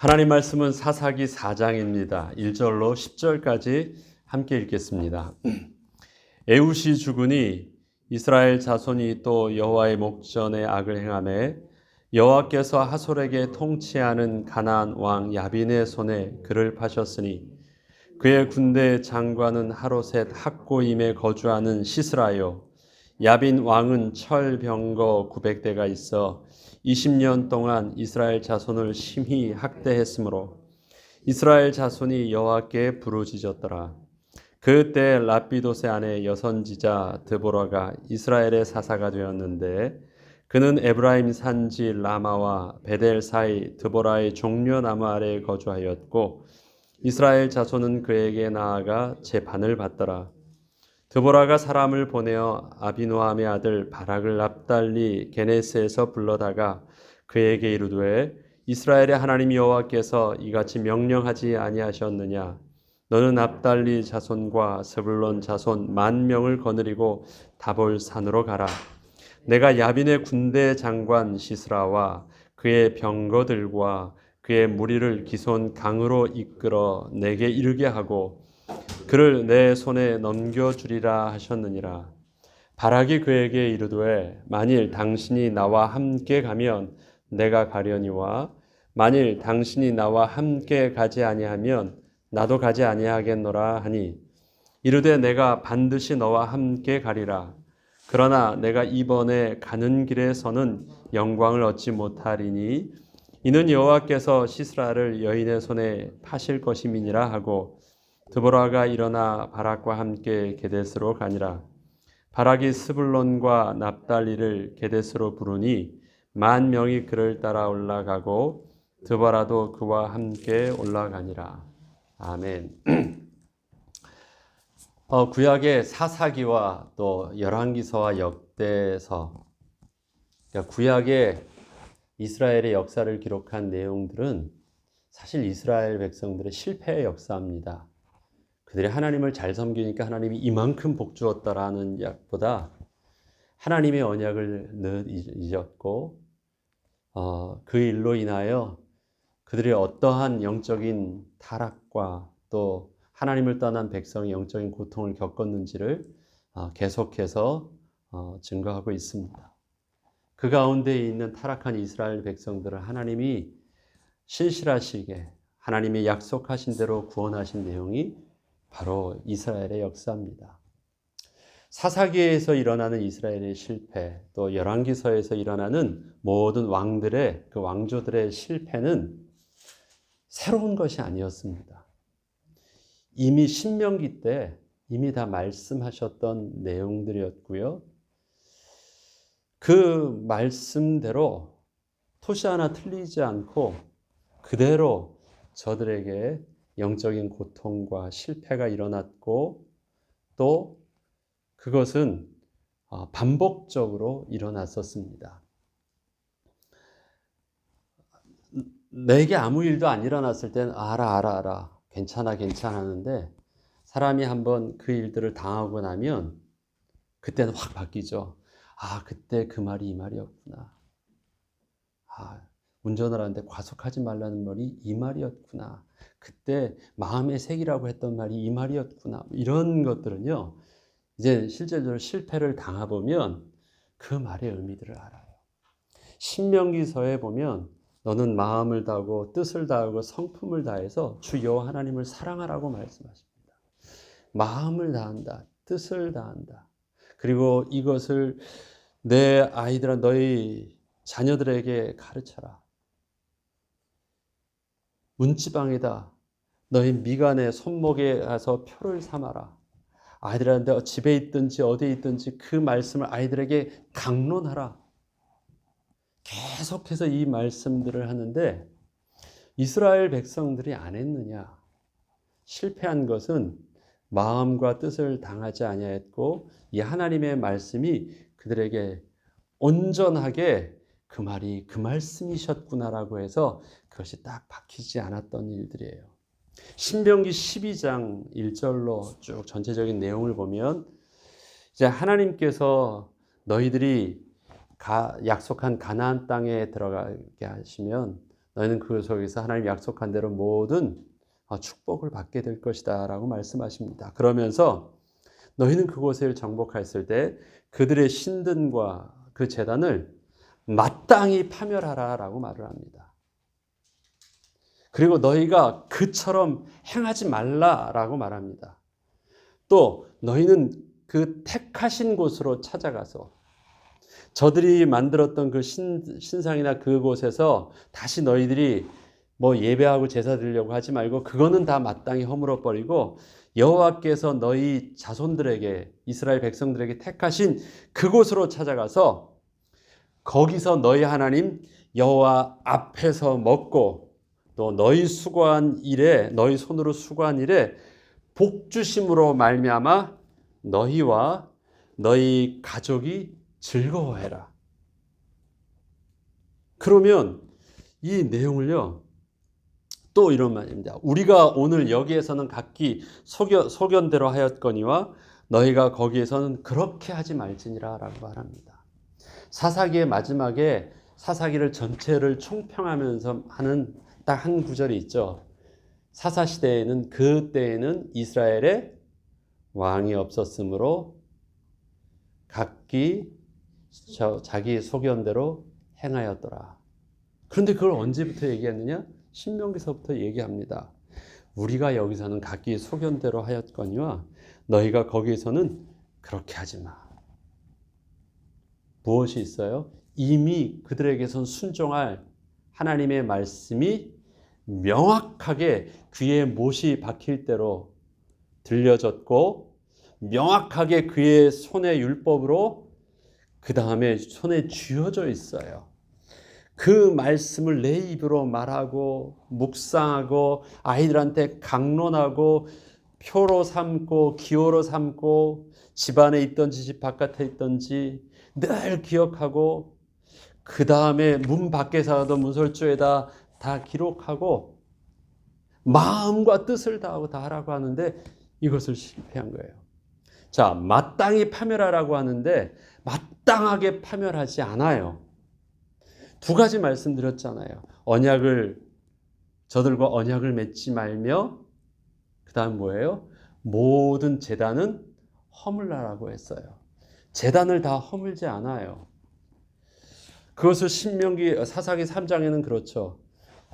하나님 말씀은 사사기 4장입니다. 1절로 10절까지 함께 읽겠습니다. 에훗이 죽으니 이스라엘 자손이 또 여호와의 목전에 악을 행하매 여호와께서 하솔에게 통치하는 가나안 왕 야빈의 손에 그를 파셨으니 그의 군대 장관은 하로셋 학고임에 거주하는 시스라요. 야빈 왕은 철병거 900대가 있어 20년 동안 이스라엘 자손을 심히 학대했으므로 이스라엘 자손이 여호와께 부르짖었더라. 그때 랍비도세 아내 여선지자 드보라가 이스라엘의 사사가 되었는데 그는 에브라임 산지 라마와 베델 사이 드보라의 종려나무 아래에 거주하였고 이스라엘 자손은 그에게 나아가 재판을 받더라. 드보라가 사람을 보내어 아비노함의 아들 바락을 납달리 게네스에서 불러다가 그에게 이르되 이스라엘의 하나님 여호와께서 이같이 명령하지 아니하셨느냐? 너는 납달리 자손과 스불론 자손 10,000명을 거느리고 다볼 산으로 가라. 내가 야빈의 군대 장관 시스라와 그의 병거들과 그의 무리를 기손 강으로 이끌어 내게 이르게 하고 그를 내 손에 넘겨주리라 하셨느니라. 바락이 그에게 이르되 만일 당신이 나와 함께 가면 내가 가려니와 만일 당신이 나와 함께 가지 아니하면 나도 가지 아니하겠노라 하니 이르되 내가 반드시 너와 함께 가리라. 그러나 내가 이번에 가는 길에서는 영광을 얻지 못하리니 이는 여호와께서 시스라를 여인의 손에 파실 것임이니라 하고 드보라가 일어나 바락과 함께 게데스로 가니라. 바락이 스불론과 납달리를 게데스로 부르니 10,000명이 그를 따라 올라가고 드보라도 그와 함께 올라가니라. 아멘. 구약의 사사기와 또 열왕기서와 역대서, 그러니까 구약의 이스라엘의 역사를 기록한 내용들은 사실 이스라엘 백성들의 실패의 역사입니다. 그들이 하나님을 잘 섬기니까 하나님이 이만큼 복 주었다라는 약보다 하나님의 언약을 잊었고 그 일로 인하여 그들의 어떠한 영적인 타락과 또 하나님을 떠난 백성의 영적인 고통을 겪었는지를 계속해서 증거하고 있습니다. 그 가운데 있는 타락한 이스라엘 백성들을 하나님이 신실하시게 하나님이 약속하신 대로 구원하신 내용이 바로 이스라엘의 역사입니다. 사사기에서 일어나는 이스라엘의 실패, 또 열왕기서에서 일어나는 모든 왕들의 그 왕조들의 실패는 새로운 것이 아니었습니다. 이미 신명기 때 이미 다 말씀하셨던 내용들이었고요. 그 말씀대로 토시 하나 틀리지 않고 그대로 저들에게 영적인 고통과 실패가 일어났고 또 그것은 반복적으로 일어났었습니다. 내게 아무 일도 안 일어났을 때는 알아 괜찮아 하는데 사람이 한번 그 일들을 당하고 나면 그때는 확 바뀌죠. 그때 그 말이 이 말이었구나. 운전을 하는데 과속하지 말라는 말이 이 말이었구나. 그때 마음의 색이라고 했던 말이 이 말이었구나. 이런 것들은요, 이제 실제로 실패를 당해보면 그 말의 의미들을 알아요. 신명기서에 보면 너는 마음을 다하고 뜻을 다하고 성품을 다해서 주 여호와 하나님을 사랑하라고 말씀하십니다. 마음을 다한다, 뜻을 다한다. 그리고 이것을 내 아이들아 너희 자녀들에게 가르쳐라. 문지방에다 너희 미간에 손목에 가서 표를 삼아라. 아이들한테 집에 있든지 어디에 있든지 그 말씀을 아이들에게 강론하라. 계속해서 이 말씀들을 하는데 이스라엘 백성들이 안 했느냐? 실패한 것은 마음과 뜻을 당하지 아니하였고 이 하나님의 말씀이 그들에게 온전하게 그 말이 그 말씀이셨구나라고 해서 그것이 딱 박히지 않았던 일들이에요. 신명기 12장 1절로 쭉 전체적인 내용을 보면 이제 하나님께서 너희들이 약속한 가나안 땅에 들어가게 하시면 너희는 그 속에서 하나님 약속한 대로 모든 축복을 받게 될 것이다 라고 말씀하십니다. 그러면서 너희는 그곳을 정복하였을 때 그들의 신든과 그 제단을 마땅히 파멸하라 라고 말을 합니다. 그리고 너희가 그처럼 행하지 말라라고 말합니다. 또 너희는 그 택하신 곳으로 찾아가서 저들이 만들었던 그 신상이나 그곳에서 다시 너희들이 뭐 예배하고 제사 드리려고 하지 말고 그거는 다 마땅히 허물어 버리고 여호와께서 너희 자손들에게 이스라엘 백성들에게 택하신 그곳으로 찾아가서 거기서 너희 하나님 여호와 앞에서 먹고 또 너희 수고한 일에 너희 손으로 수고한 일에 복 주심으로 말미암아 너희와 너희 가족이 즐거워해라. 그러면 이 내용을요 또 이런 말입니다. 우리가 오늘 여기에서는 각기 소견대로 하였거니와 너희가 거기에서는 그렇게 하지 말지니라 라고 말합니다. 사사기의 마지막에 사사기를 전체를 총평하면서 하는 딱 한 구절이 있죠. 사사시대에는 그때에는 이스라엘에 왕이 없었으므로 각기 자기 소견대로 행하였더라. 그런데 그걸 언제부터 얘기했느냐? 신명기서부터 얘기합니다. 우리가 여기서는 각기 소견대로 하였거니와 너희가 거기에서는 그렇게 하지 마. 무엇이 있어요? 이미 그들에게선 순종할 하나님의 말씀이 명확하게 귀에 못이 박힐 대로 들려졌고 명확하게 그의 손의 율법으로 그 다음에 손에 쥐어져 있어요. 그 말씀을 내 입으로 말하고 묵상하고 아이들한테 강론하고 표로 삼고 기호로 삼고 집안에 있든지 집 바깥에 있든지 늘 기억하고 그 다음에 문 밖에서도 문설주에다 다 기록하고 마음과 뜻을 다하고 다 하라고 하는데 이것을 실패한 거예요. 자, 마땅히 파멸하라고 하는데 마땅하게 파멸하지 않아요. 두 가지 말씀드렸잖아요. 저들과 언약을 맺지 말며 그 다음 뭐예요? 모든 제단은 허물라라고 했어요. 제단을 다 허물지 않아요. 그것을 사사기 3장에는 그렇죠.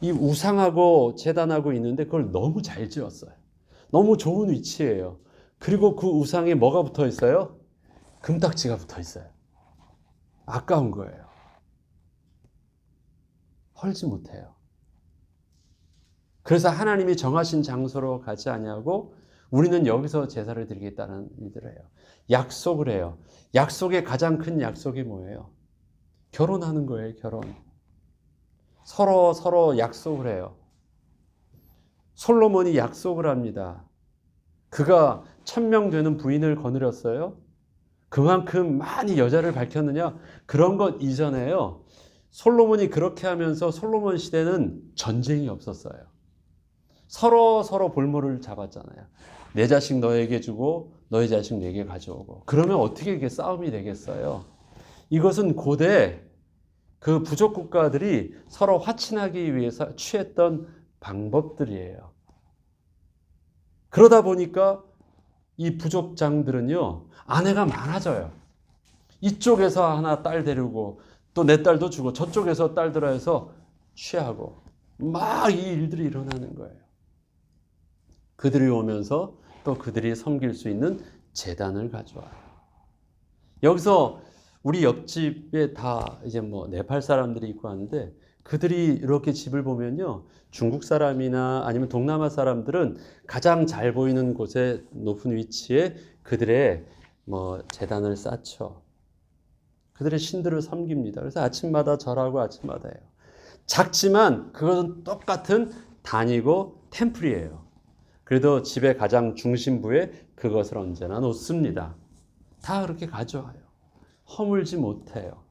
이 우상하고 제단하고 있는데 그걸 너무 잘 지었어요. 너무 좋은 위치예요. 그리고 그 우상에 뭐가 붙어 있어요? 금딱지가 붙어 있어요. 아까운 거예요. 헐지 못해요. 그래서 하나님이 정하신 장소로 가지 아니하고 우리는 여기서 제사를 드리겠다는 일들을 해요. 약속을 해요. 약속의 가장 큰 약속이 뭐예요? 결혼하는 거예요. 결혼. 서로 약속을 해요. 솔로몬이 약속을 합니다. 그가 1000명 되는 부인을 거느렸어요. 그만큼 많이 여자를 밝혔느냐? 그런 것 이전에요. 솔로몬이 그렇게 하면서 솔로몬 시대는 전쟁이 없었어요. 서로 볼모를 잡았잖아요. 내 자식 너에게 주고 너의 자식 내게 가져오고. 그러면 어떻게 이게 싸움이 되겠어요? 이것은 고대 그 부족 국가들이 서로 화친하기 위해서 취했던 방법들이에요. 그러다 보니까 이 부족장들은요, 아내가 많아져요. 이쪽에서 하나 딸 데리고 또 내 딸도 주고 저쪽에서 딸 들어서 취하고 막 이 일들이 일어나는 거예요. 그들이 오면서 또 그들이 섬길 수 있는 제단을 가져와요. 여기서 우리 옆집에 다 이제 뭐 네팔 사람들이 있고 하는데 그들이 이렇게 집을 보면요. 중국 사람이나 아니면 동남아 사람들은 가장 잘 보이는 곳에 높은 위치에 그들의 뭐 제단을 쌓죠. 그들의 신들을 섬깁니다. 그래서 아침마다 절하고 아침마다 해요. 작지만 그것은 똑같은 단이고 템플이에요. 그래도 집의 가장 중심부에 그것을 언제나 놓습니다. 다 그렇게 가져와요. 허물지 못해요.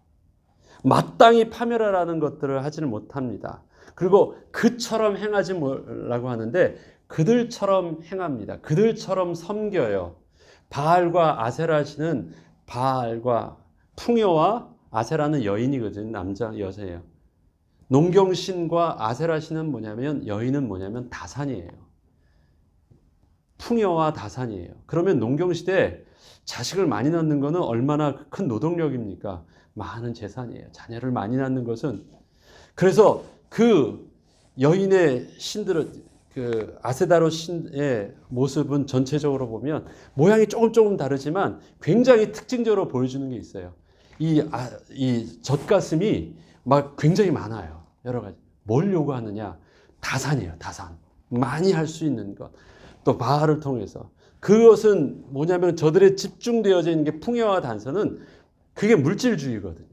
마땅히 파멸하라는 것들을 하지는 못합니다. 그리고 그처럼 행하지 말라고 하는데 그들처럼 행합니다. 그들처럼 섬겨요. 바알과 아세라시는 바알과 풍요와 아세라는 여인이거든요. 남자, 여자예요. 농경신과 아세라신은 뭐냐면, 여인은 뭐냐면 다산이에요. 풍요와 다산이에요. 그러면 농경시대에 자식을 많이 낳는 것은 얼마나 큰 노동력입니까? 많은 재산이에요. 자녀를 많이 낳는 것은. 그래서 그 여인의 신들은, 그 아세다로 신의 모습은 전체적으로 보면 모양이 조금 다르지만 굉장히 특징적으로 보여주는 게 있어요. 이 젖가슴이 막 굉장히 많아요. 여러 가지. 뭘 요구하느냐? 다산이에요. 다산. 많이 할 수 있는 것. 또 바알을 통해서. 그것은 뭐냐면 저들의 집중되어져 있는 게 풍요와 단서는 그게 물질주의거든요.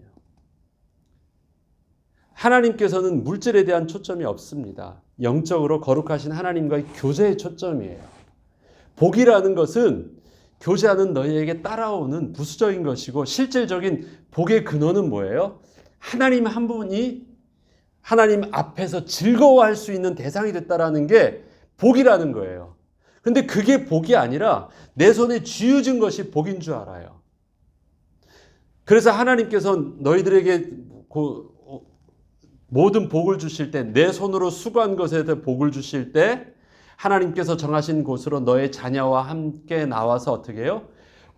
하나님께서는 물질에 대한 초점이 없습니다. 영적으로 거룩하신 하나님과의 교제의 초점이에요. 복이라는 것은 교제하는 너희에게 따라오는 부수적인 것이고, 실질적인 복의 근원은 뭐예요? 하나님 한 분이 하나님 앞에서 즐거워할 수 있는 대상이 됐다라는 게 복이라는 거예요. 근데 그게 복이 아니라 내 손에 쥐어진 것이 복인 줄 알아요. 그래서 하나님께서 너희들에게 모든 복을 주실 때, 내 손으로 수고한 것에 대해 복을 주실 때 하나님께서 정하신 곳으로 너의 자녀와 함께 나와서 어떻게 해요?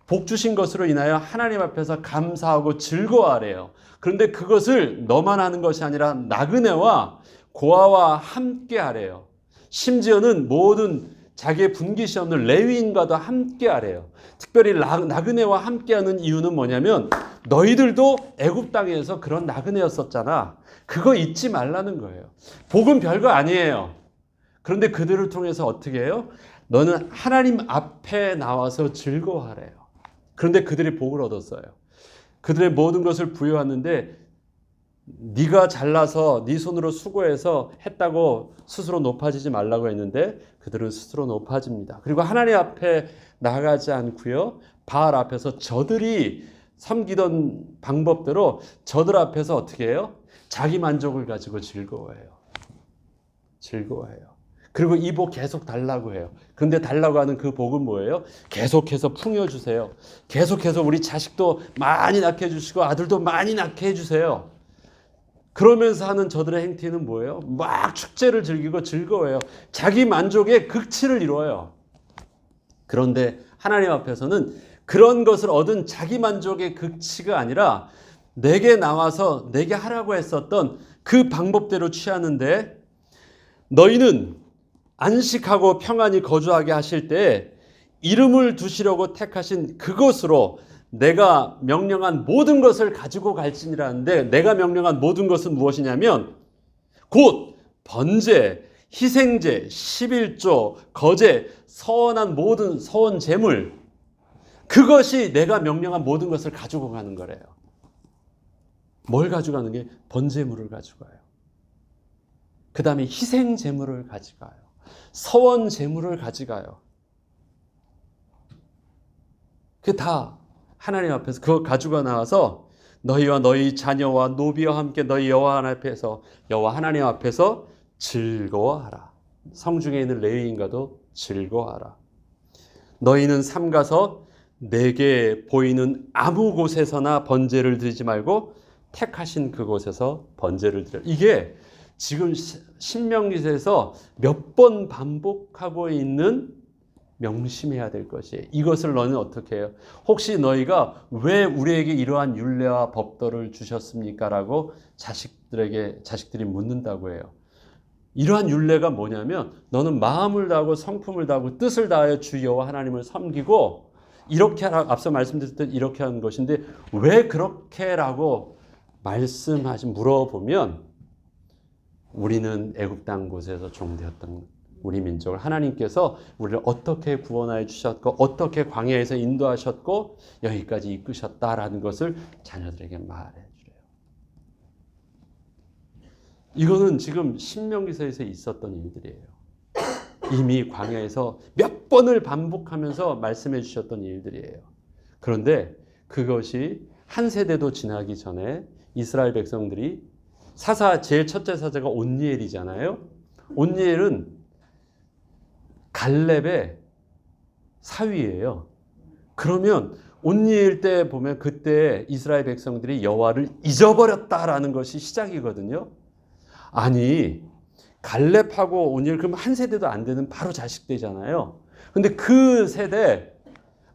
복 주신 것으로 인하여 하나님 앞에서 감사하고 즐거워하래요. 그런데 그것을 너만 하는 것이 아니라 나그네와 고아와 함께 하래요. 심지어는 모든 자기의 분깃이 없는 레위인과도 함께 하래요. 특별히 나그네와 함께하는 이유는 뭐냐면, 너희들도 애굽 땅에서 그런 나그네였었잖아. 그거 잊지 말라는 거예요. 복은 별거 아니에요. 그런데 그들을 통해서 어떻게 해요? 너는 하나님 앞에 나와서 즐거워하래요. 그런데 그들이 복을 얻었어요. 그들의 모든 것을 부여하는데, 네가 잘나서 네 손으로 수고해서 했다고 스스로 높아지지 말라고 했는데 그들은 스스로 높아집니다. 그리고 하나님 앞에 나가지 않고요, 바알 앞에서 저들이 섬기던 방법대로 저들 앞에서 어떻게 해요? 자기 만족을 가지고 즐거워해요. 즐거워해요. 그리고 이 복 계속 달라고 해요. 그런데 달라고 하는 그 복은 뭐예요? 계속해서 풍요 주세요. 계속해서 우리 자식도 많이 낳게 해주시고 아들도 많이 낳게 해주세요. 그러면서 하는 저들의 행태는 뭐예요? 막 축제를 즐기고 즐거워해요. 자기 만족의 극치를 이루어요. 그런데 하나님 앞에서는 그런 것을 얻은 자기 만족의 극치가 아니라 내게 나와서 내게 하라고 했었던 그 방법대로 취하는데, 너희는 안식하고 평안히 거주하게 하실 때 이름을 두시려고 택하신 그것으로 내가 명령한 모든 것을 가지고 갈지니라는데, 내가 명령한 모든 것은 무엇이냐면 곧 번제, 희생제, 11조, 거제, 서원한 모든 서원 제물, 그것이 내가 명령한 모든 것을 가지고 가는 거래요. 뭘 가져가는 게? 번제물을 가져가요. 그 다음에 희생 제물을 가져가요. 서원 제물을 가져가요. 그게 다 하나님 앞에서 그거 가지고 나와서 너희와 너희 자녀와 노비와 함께 너희 여호와 하나님 앞에서 즐거워하라. 성중에 있는 레위인과도 즐거워하라. 너희는 삼가서 내게 보이는 아무 곳에서나 번제를 드리지 말고 택하신 그곳에서 번제를 드려. 이게 지금 신명기에서 몇 번 반복하고 있는 명심해야 될 것이에요. 이것을 너는 어떻게 해요? 혹시 너희가 왜 우리에게 이러한 율례와 법도를 주셨습니까? 라고 자식들이 묻는다고 해요. 이러한 율례가 뭐냐면, 너는 마음을 다하고 성품을 다하고 뜻을 다하여 주 여호와 하나님을 섬기고, 이렇게 하라, 앞서 말씀드렸듯 이렇게 하는 것인데 왜 그렇게라고 물어보면, 우리는 애굽 땅 곳에서 종되었던 우리 민족을 하나님께서 우리를 어떻게 구원하여 주셨고 어떻게 광야에서 인도하셨고 여기까지 이끄셨다라는 것을 자녀들에게 말해 주래요. 이거는 지금 신명기서에서 있었던 일들이에요. 이미 광야에서 몇 번을 반복하면서 말씀해 주셨던 일들이에요. 그런데 그것이 한 세대도 지나기 전에 이스라엘 백성들이 제일 첫째 사자가 온니엘이잖아요. 온니엘은 갈렙의 사위예요. 그러면 온니엘 때 보면 그때 이스라엘 백성들이 여호와를 잊어버렸다라는 것이 시작이거든요. 아니, 갈렙하고 오닐 그럼 한 세대도 안 되는 바로 자식되잖아요. 근데 그 세대,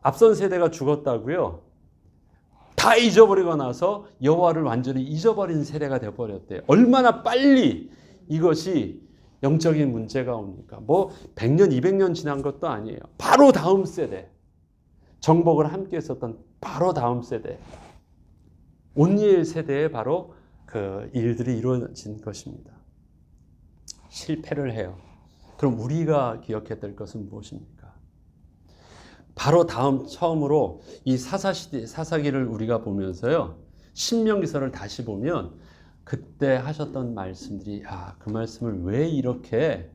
앞선 세대가 죽었다고요. 다 잊어버리고 나서 여호와를 완전히 잊어버린 세대가 되어버렸대요. 얼마나 빨리 이것이 영적인 문제가 옵니까? 뭐 100년, 200년 지난 것도 아니에요. 바로 다음 세대. 정복을 함께 했었던 바로 다음 세대. 온니엘 세대에 바로 그 일들이 이루어진 것입니다. 실패를 해요. 그럼 우리가 기억해야 될 것은 무엇입니까? 바로 다음 처음으로 이 사사시대, 사사기를 우리가 보면서요. 신명기서를 다시 보면 그때 하셨던 말씀들이 그 말씀을 왜 이렇게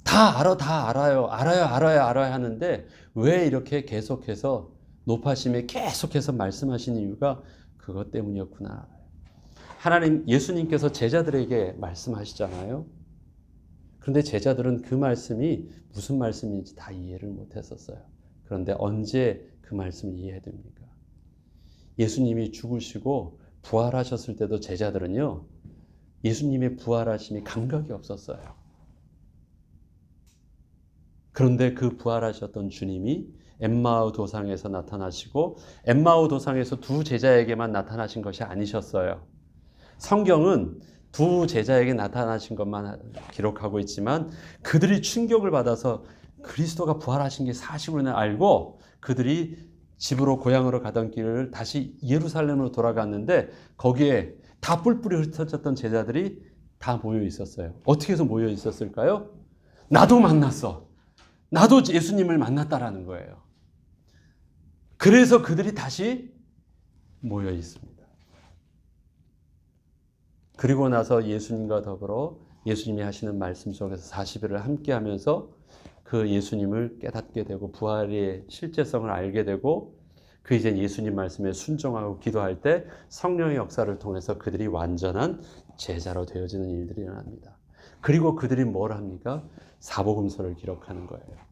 다 알아요 하는데 왜 이렇게 계속해서 높아심에 계속해서 말씀하신 이유가 그것 때문이었구나. 하나님, 예수님께서 제자들에게 말씀하시잖아요. 그런데 제자들은 그 말씀이 무슨 말씀인지 다 이해를 못했었어요. 그런데 언제 그 말씀을 이해됩니까? 예수님이 죽으시고 부활하셨을 때도 제자들은요, 예수님의 부활하심이 감각이 없었어요. 그런데 그 부활하셨던 주님이 엠마오 도상에서 나타나시고 엠마오 도상에서 두 제자에게만 나타나신 것이 아니셨어요. 성경은 두 제자에게 나타나신 것만 기록하고 있지만 그들이 충격을 받아서 그리스도가 부활하신 게 사실을 알고 그들이 집으로 고향으로 가던 길을 다시 예루살렘으로 돌아갔는데 거기에 다 뿔뿔이 흩어졌던 제자들이 다 모여 있었어요. 어떻게 해서 모여 있었을까요? 나도 만났어. 나도 예수님을 만났다라는 거예요. 그래서 그들이 다시 모여 있습니다. 그리고 나서 예수님과 더불어 예수님이 하시는 말씀 속에서 40일을 함께 하면서 그 예수님을 깨닫게 되고 부활의 실제성을 알게 되고 그 이제 예수님 말씀에 순종하고 기도할 때 성령의 역사를 통해서 그들이 완전한 제자로 되어지는 일들이 일어납니다. 그리고 그들이 뭘 합니까? 사복음서를 기록하는 거예요.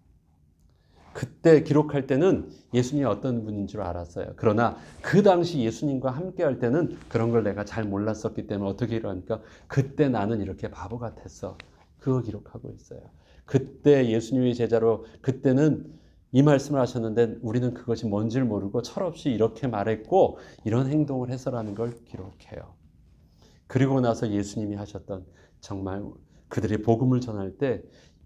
그때 기록할 때는 예수님이 어떤 분인 줄 알았어요. 그러나 그 당시 예수님과 함께 할 때는 그런 걸 내가 잘 몰랐었기 때문에 어떻게 이러니까 그때 나는 이렇게 바보 같았어. 그거 기록하고 있어요. 그때 예수님의 제자로 그때는 이 말씀을 하셨는데 우리는 그것이 뭔지를 모르고 철없이 이렇게 말했고 이런 행동을 해서라는 걸 기록해요. 그리고 나서 예수님이 하셨던 정말 그들이 복음을 전할 때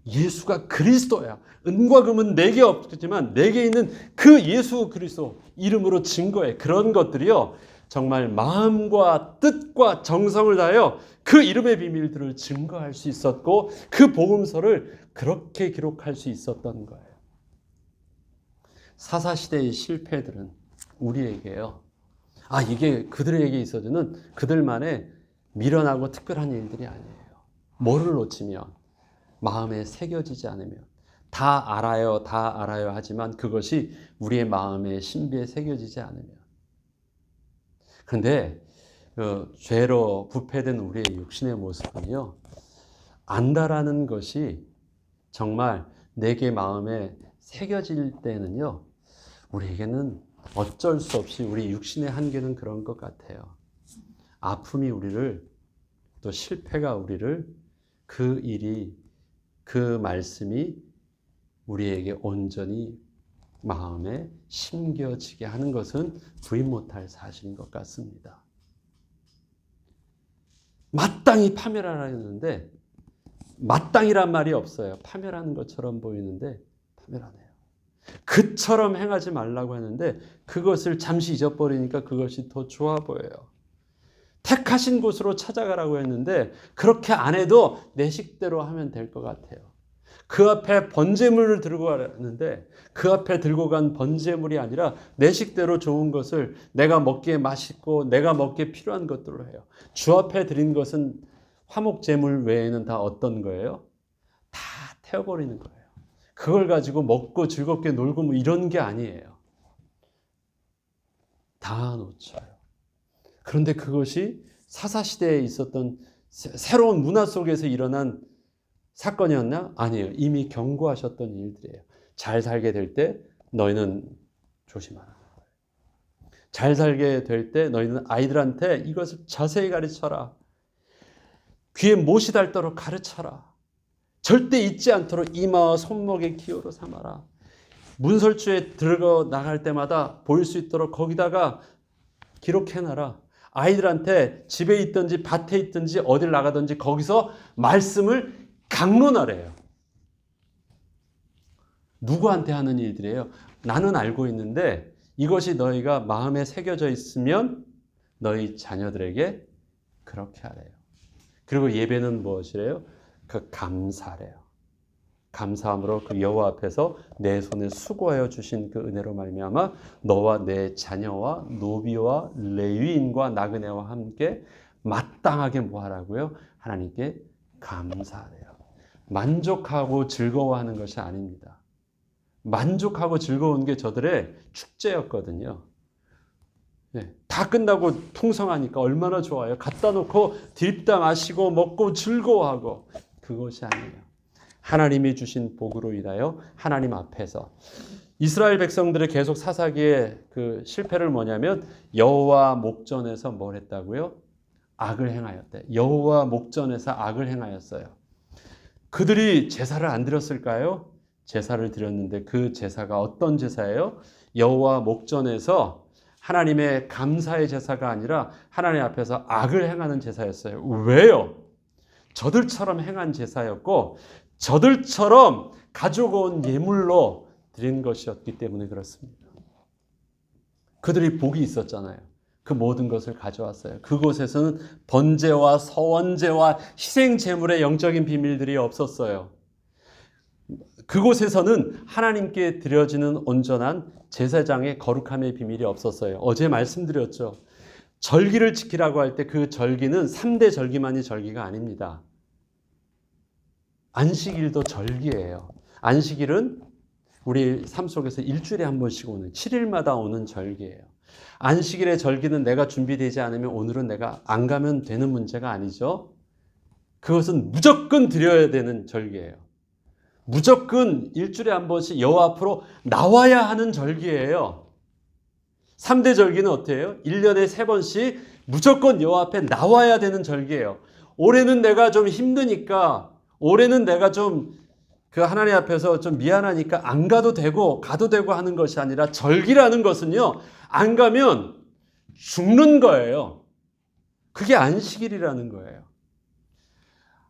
예수가 그리스도야. 은과 금은 내게 없지만 내게 있는 그 예수 그리스도 이름으로 증거해. 그런 것들이요. 정말 마음과 뜻과 정성을 다하여 그 이름의 비밀들을 증거할 수 있었고 그 복음서를 그렇게 기록할 수 있었던 거예요. 사사시대의 실패들은 우리에게요. 이게 그들에게 있어서는 그들만의 미련하고 특별한 일들이 아니에요. 뭐를 놓치면 마음에 새겨지지 않으면 다 알아요 하지만 그것이 우리의 마음의 신비에 새겨지지 않으면 그런데 죄로 부패된 우리의 육신의 모습은요 안다라는 것이 정말 내게 마음에 새겨질 때는요 우리에게는 어쩔 수 없이 우리 육신의 한계는 그런 것 같아요. 아픔이 우리를 또 실패가 우리를 그 일이 그 말씀이 우리에게 온전히 마음에 심겨지게 하는 것은 부인 못할 사실인 것 같습니다. 마땅히 파멸하라 했는데 마땅이란 말이 없어요. 파멸하는 것처럼 보이는데 파멸하네요. 그처럼 행하지 말라고 하는데 그것을 잠시 잊어버리니까 그것이 더 좋아 보여요. 택하신 곳으로 찾아가라고 했는데 그렇게 안 해도 내 식대로 하면 될 것 같아요. 그 앞에 번제물을 들고 가는데 그 앞에 들고 간 번제물이 아니라 내 식대로 좋은 것을 내가 먹기에 맛있고 내가 먹기에 필요한 것들로 해요. 주 앞에 드린 것은 화목제물 외에는 다 어떤 거예요? 다 태워버리는 거예요. 그걸 가지고 먹고 즐겁게 놀고 뭐 이런 게 아니에요. 다 놓쳐요. 그런데 그것이 사사시대에 있었던 새로운 문화 속에서 일어난 사건이었나? 아니에요. 이미 경고하셨던 일들이에요. 잘 살게 될 때 너희는 조심하라. 잘 살게 될 때 너희는 아이들한테 이것을 자세히 가르쳐라. 귀에 못이 닳도록 가르쳐라. 절대 잊지 않도록 이마와 손목의 기호로 삼아라. 문설주에 들고 나갈 때마다 보일 수 있도록 거기다가 기록해놔라. 아이들한테 집에 있든지 밭에 있든지 어딜 나가든지 거기서 말씀을 강론하래요. 누구한테 하는 일들이에요? 나는 알고 있는데 이것이 너희가 마음에 새겨져 있으면 너희 자녀들에게 그렇게 하래요. 그리고 예배는 무엇이래요? 그 감사래요. 감사함으로 그 여호와 앞에서 내 손에 수고하여 주신 그 은혜로 말미암아 너와 내 자녀와 노비와 레위인과 나그네와 함께 마땅하게 뭐 하라고요? 하나님께 감사하래요. 만족하고 즐거워하는 것이 아닙니다. 만족하고 즐거운 게 저들의 축제였거든요. 네, 다 끝나고 풍성하니까 얼마나 좋아요. 갖다 놓고 드립다 마시고 먹고 즐거워하고. 그것이 아니에요. 하나님이 주신 복으로 인하여 하나님 앞에서 이스라엘 백성들의 계속 사사기의 그 실패를 뭐냐면 여호와 목전에서 뭘 했다고요? 악을 행하였대. 여호와 목전에서 악을 행하였어요. 그들이 제사를 안 드렸을까요? 제사를 드렸는데 그 제사가 어떤 제사예요? 여호와 목전에서 하나님의 감사의 제사가 아니라 하나님 앞에서 악을 행하는 제사였어요. 왜요? 저들처럼 행한 제사였고 저들처럼 가지고 온 예물로 드린 것이었기 때문에 그렇습니다. 그들이 복이 있었잖아요. 그 모든 것을 가져왔어요. 그곳에서는 번제와 서원제와 희생 제물의 영적인 비밀들이 없었어요. 그곳에서는 하나님께 드려지는 온전한 제사장의 거룩함의 비밀이 없었어요. 어제 말씀드렸죠. 절기를 지키라고 할 때 그 절기는 3대 절기만이 절기가 아닙니다. 안식일도 절기예요. 안식일은 우리 삶 속에서 일주일에 한 번씩 오는 7일마다 오는 절기예요. 안식일의 절기는 내가 준비되지 않으면 오늘은 내가 안 가면 되는 문제가 아니죠. 그것은 무조건 드려야 되는 절기예요. 무조건 일주일에 한 번씩 여호와 앞으로 나와야 하는 절기예요. 3대 절기는 어때요? 1년에 3번씩 무조건 여호와 앞에 나와야 되는 절기예요. 올해는 내가 좀 힘드니까, 올해는 내가 좀 그 하나님 앞에서 좀 미안하니까 안 가도 되고 가도 되고 하는 것이 아니라 절기라는 것은요, 안 가면 죽는 거예요. 그게 안식일이라는 거예요.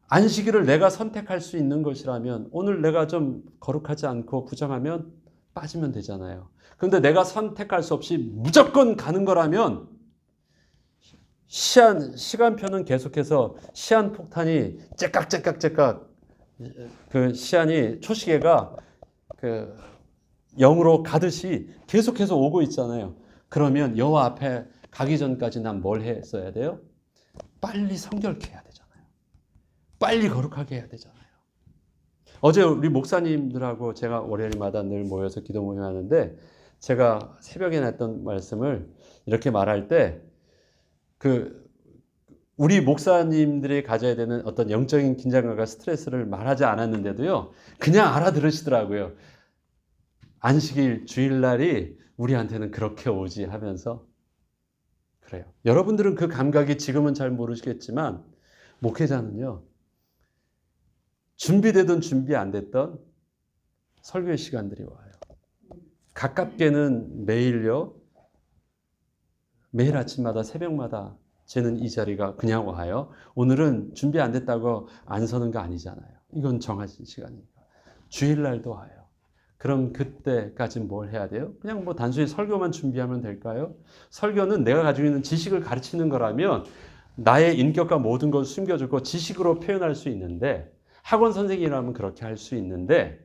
안식일을 내가 선택할 수 있는 것이라면 오늘 내가 좀 거룩하지 않고 부정하면 빠지면 되잖아요. 그런데 내가 선택할 수 없이 무조건 가는 거라면 시간표는 계속해서 시한폭탄이 째깍째깍째깍 그 시한이 초시계가 그 0으로 가듯이 계속해서 오고 있잖아요. 그러면 여호와 앞에 가기 전까지 난 뭘 했어야 돼요? 빨리 성결케 해야 되잖아요. 빨리 거룩하게 해야 되잖아요. 어제 우리 목사님들하고 제가 월요일마다 늘 모여서 기도 모임하는데 제가 새벽에 냈던 말씀을 이렇게 말할 때 우리 목사님들이 가져야 되는 어떤 영적인 긴장감과 스트레스를 말하지 않았는데도요, 그냥 알아들으시더라고요. 안식일 주일날이 우리한테는 그렇게 오지 하면서 그래요. 여러분들은 그 감각이 지금은 잘 모르시겠지만 목회자는요, 준비되든 준비 안 됐던 설교의 시간들이 와요. 가깝게는 매일요, 매일 아침마다 새벽마다 쟤는 이 자리가 그냥 와요. 오늘은 준비 안 됐다고 안 서는 거 아니잖아요. 이건 정해진 시간이니까. 주일날도 와요. 그럼 그때까지 뭘 해야 돼요? 그냥 뭐 단순히 설교만 준비하면 될까요? 설교는 내가 가지고 있는 지식을 가르치는 거라면 나의 인격과 모든 걸 숨겨주고 지식으로 표현할 수 있는데, 학원 선생님이라면 그렇게 할 수 있는데,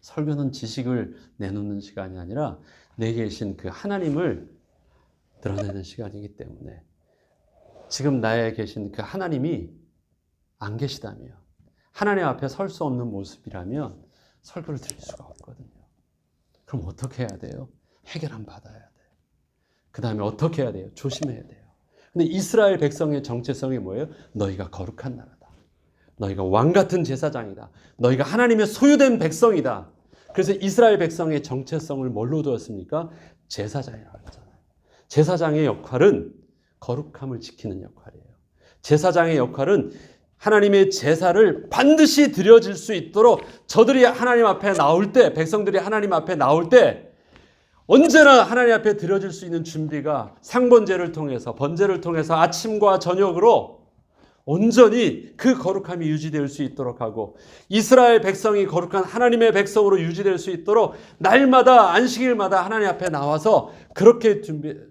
설교는 지식을 내놓는 시간이 아니라 내게 계신 그 하나님을 드러내는 시간이기 때문에 지금 나에 계신 그 하나님이 안 계시다면, 하나님 앞에 설 수 없는 모습이라면 설교를 드릴 수가 없거든요. 그럼 어떻게 해야 돼요? 해결함 받아야 돼요. 그 다음에 어떻게 해야 돼요? 조심해야 돼요. 근데 이스라엘 백성의 정체성이 뭐예요? 너희가 거룩한 나라다. 너희가 왕같은 제사장이다. 너희가 하나님의 소유된 백성이다. 그래서 이스라엘 백성의 정체성을 뭘로 두었습니까? 제사장이라고 했잖아요. 제사장의 역할은 거룩함을 지키는 역할이에요. 제사장의 역할은 하나님의 제사를 반드시 드려질 수 있도록 저들이 하나님 앞에 나올 때, 백성들이 하나님 앞에 나올 때 언제나 하나님 앞에 드려질 수 있는 준비가 상번제를 통해서, 번제를 통해서 아침과 저녁으로 온전히 그 거룩함이 유지될 수 있도록 하고, 이스라엘 백성이 거룩한 하나님의 백성으로 유지될 수 있도록 날마다 안식일마다 하나님 앞에 나와서 그렇게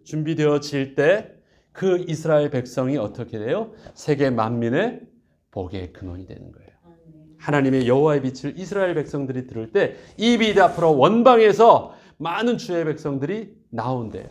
준비되어질 때 그 이스라엘 백성이 어떻게 돼요? 세계 만민의 복의 근원이 되는 거예요. 하나님의 여호와의 빛을 이스라엘 백성들이 들을 때 이 빛 앞으로 원방에서 많은 주의 백성들이 나온대요.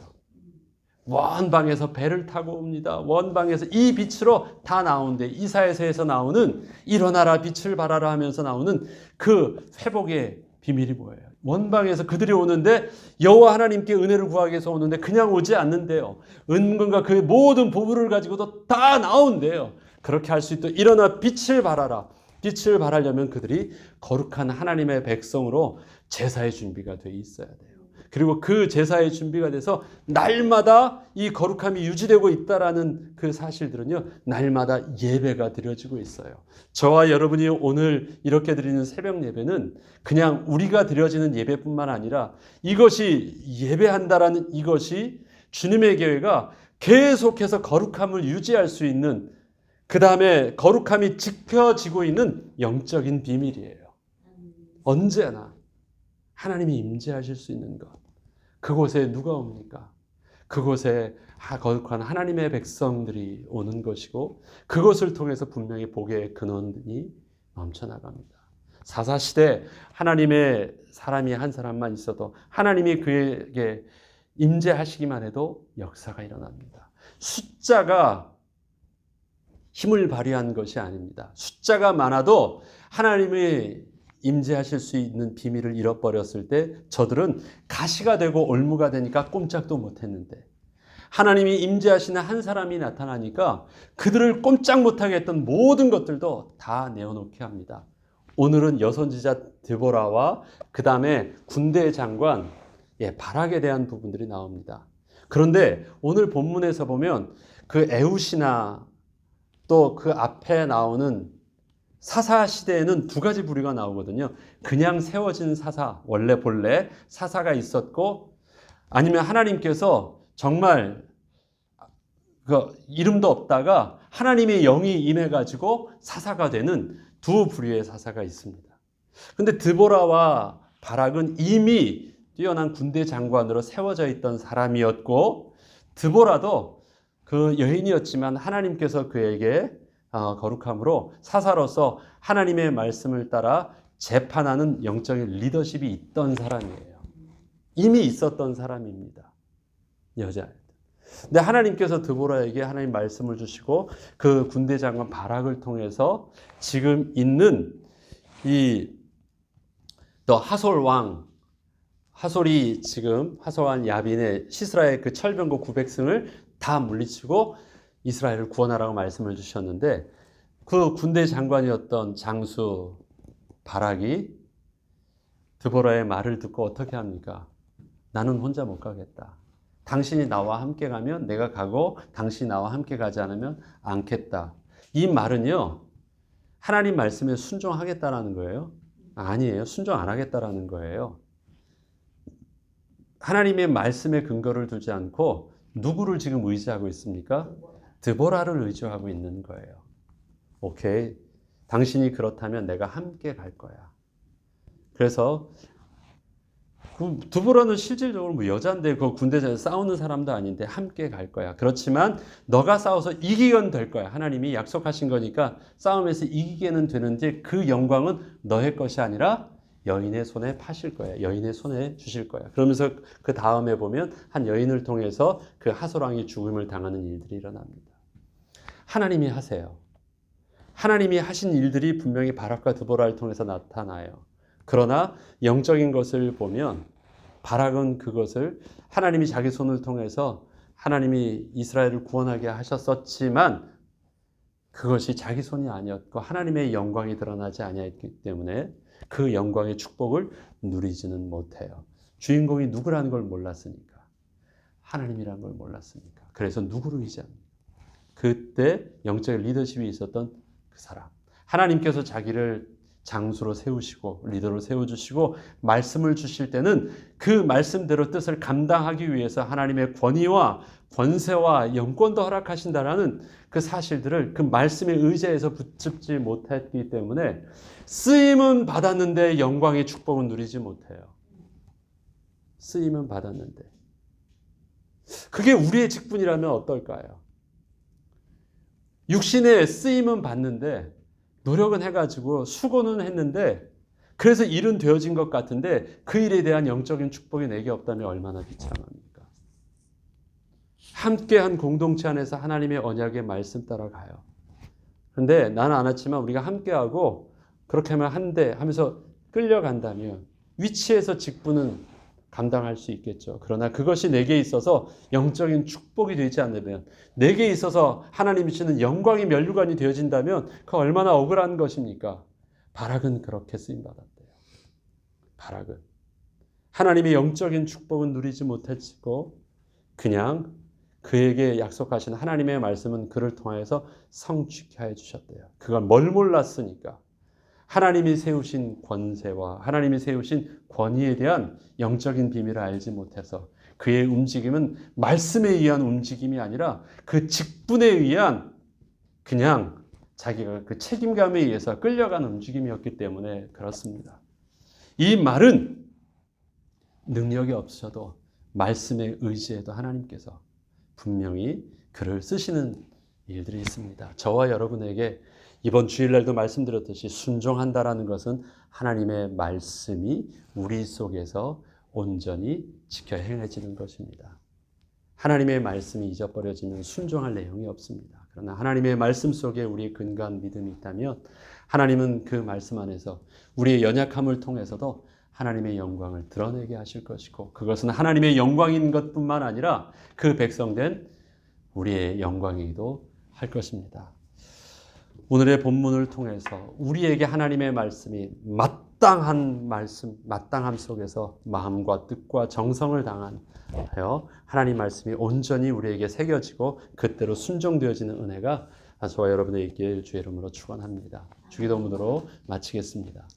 원방에서 배를 타고 옵니다. 원방에서 이 빛으로 다 나오는데, 이사야서에서 나오는 일어나라 빛을 발하라 하면서 나오는 그 회복의 비밀이 뭐예요? 원방에서 그들이 오는데 여호와 하나님께 은혜를 구하기 위해서 오는데 그냥 오지 않는데요. 은근과 그 모든 보물을 가지고도 다 나온대요. 그렇게 할 수 있도록 일어나 빛을 발하라. 빛을 발하려면 그들이 거룩한 하나님의 백성으로 제사의 준비가 돼 있어야 돼요. 그리고 그 제사의 준비가 돼서 날마다 이 거룩함이 유지되고 있다라는 그 사실들은요, 날마다 예배가 드려지고 있어요. 저와 여러분이 오늘 이렇게 드리는 새벽 예배는 그냥 우리가 드려지는 예배뿐만 아니라 이것이 예배한다라는 이것이 주님의 교회가 계속해서 거룩함을 유지할 수 있는, 그 다음에 거룩함이 지켜지고 있는 영적인 비밀이에요. 언제나 하나님이 임재하실 수 있는 것. 그곳에 누가 옵니까? 그곳에 거룩한 하나님의 백성들이 오는 것이고, 그것을 통해서 분명히 복의 근원이 넘쳐나갑니다. 사사시대 하나님의 사람이 한 사람만 있어도 하나님이 그에게 임재하시기만 해도 역사가 일어납니다. 숫자가 힘을 발휘한 것이 아닙니다. 숫자가 많아도 하나님의 임재하실 수 있는 비밀을 잃어버렸을 때 저들은 가시가 되고 올무가 되니까 꼼짝도 못했는데, 하나님이 임재하시는 한 사람이 나타나니까 그들을 꼼짝 못하게 했던 모든 것들도 다 내어놓게 합니다. 오늘은 여선지자 드보라와 그 다음에 군대 장관 바락에 대한 부분들이 나옵니다. 그런데 오늘 본문에서 보면 그 에훗이나 또 그 앞에 나오는 사사 시대에는 두 가지 부류가 나오거든요. 그냥 세워진 사사, 원래 본래 사사가 있었고, 아니면 하나님께서 정말 그 이름도 없다가 하나님의 영이 임해가지고 사사가 되는 두 부류의 사사가 있습니다. 근데 드보라와 바락은 이미 뛰어난 군대 장관으로 세워져 있던 사람이었고, 드보라도 그 여인이었지만 하나님께서 그에게 거룩함으로 사사로서 하나님의 말씀을 따라 재판하는 영적인 리더십이 있던 사람이에요. 이미 있었던 사람입니다. 여자예요. 근데 하나님께서 드보라에게 하나님 말씀을 주시고 그 군대 장관 바락을 통해서 지금 있는 이 또 하솔 왕, 하솔이 지금 하솔 왕 야빈의 시스라의 그 철병거 900승을 다 물리치고 이스라엘을 구원하라고 말씀을 주셨는데, 그 군대 장관이었던 장수 바락이 드보라의 말을 듣고 어떻게 합니까? 나는 혼자 못 가겠다. 당신이 나와 함께 가면 내가 가고 당신이 나와 함께 가지 않으면 않겠다. 이 말은요, 하나님 말씀에 순종하겠다라는 거예요? 아니에요. 순종 안 하겠다라는 거예요. 하나님의 말씀에 근거를 두지 않고 누구를 지금 의지하고 있습니까? 드보라를 의지하고 있는 거예요. 오케이. 당신이 그렇다면 내가 함께 갈 거야. 그래서 드보라는 실질적으로 뭐 여자인데 그 군대에서 싸우는 사람도 아닌데 함께 갈 거야. 그렇지만 너가 싸워서 이기건 될 거야. 하나님이 약속하신 거니까 싸움에서 이기게는 되는데 그 영광은 너의 것이 아니라 여인의 손에 파실 거야. 여인의 손에 주실 거야. 그러면서 그 다음에 보면 한 여인을 통해서 그 하솔 왕이 죽음을 당하는 일들이 일어납니다. 하나님이 하세요. 하나님이 하신 일들이 분명히 바락과 드보라를 통해서 나타나요. 그러나 영적인 것을 보면 바락은 그것을 하나님이 자기 손을 통해서 하나님이 이스라엘을 구원하게 하셨었지만 그것이 자기 손이 아니었고 하나님의 영광이 드러나지 아니했기 때문에 그 영광의 축복을 누리지는 못해요. 주인공이 누구라는 걸 몰랐으니까. 하나님이라는 걸 몰랐으니까. 그래서 누구를 의지합니까? 그때 영적 리더십이 있었던 그 사람. 하나님께서 자기를 장수로 세우시고 리더로 세워주시고 말씀을 주실 때는 그 말씀대로 뜻을 감당하기 위해서 하나님의 권위와 권세와 영권도 허락하신다라는 그 사실들을 그 말씀에 의지해서 붙잡지 못했기 때문에 쓰임은 받았는데 영광의 축복은 누리지 못해요. 쓰임은 받았는데. 그게 우리의 직분이라면 어떨까요? 육신의 쓰임은 받는데 노력은 해가지고 수고는 했는데 그래서 일은 되어진 것 같은데 그 일에 대한 영적인 축복이 내게 없다면 얼마나 비참합니까? 함께한 공동체 안에서 하나님의 언약의 말씀 따라가요. 그런데 나는 안 왔지만 우리가 함께하고 그렇게 하면 한대 하면서 끌려간다면 위치에서 직분은 감당할 수 있겠죠. 그러나 그것이 내게 있어서 영적인 축복이 되지 않으면, 내게 있어서 하나님이 주는 영광의 면류관이 되어진다면 그 얼마나 억울한 것입니까? 바락은 그렇게 쓰임받았대요. 바락은 하나님의 영적인 축복은 누리지 못했고 그냥 그에게 약속하신 하나님의 말씀은 그를 통하여서 성취케 하여 주셨대요. 그걸 뭘 몰랐으니까. 하나님이 세우신 권세와 하나님이 세우신 권위에 대한 영적인 비밀을 알지 못해서 그의 움직임은 말씀에 의한 움직임이 아니라 그 직분에 의한 그냥 자기가 그 책임감에 의해서 끌려가는 움직임이었기 때문에 그렇습니다. 이 말은 능력이 없어도 말씀에 의지해도 하나님께서 분명히 그를 쓰시는 일들이 있습니다. 저와 여러분에게 이번 주일날도 말씀드렸듯이 순종한다라는 것은 하나님의 말씀이 우리 속에서 온전히 지켜 행해지는 것입니다. 하나님의 말씀이 잊어버려지면 순종할 내용이 없습니다. 그러나 하나님의 말씀 속에 우리의 근거한 믿음이 있다면 하나님은 그 말씀 안에서 우리의 연약함을 통해서도 하나님의 영광을 드러내게 하실 것이고 그것은 하나님의 영광인 것뿐만 아니라 그 백성된 우리의 영광이기도 할 것입니다. 오늘의 본문을 통해서 우리에게 하나님의 말씀이 마땅한 말씀, 마땅함 속에서 마음과 뜻과 정성을 다하여 하나님 말씀이 온전히 우리에게 새겨지고 그때로 순종되어지는 은혜가 저와 여러분에게 있길 주의 이름으로 축원합니다. 주기도문으로 마치겠습니다.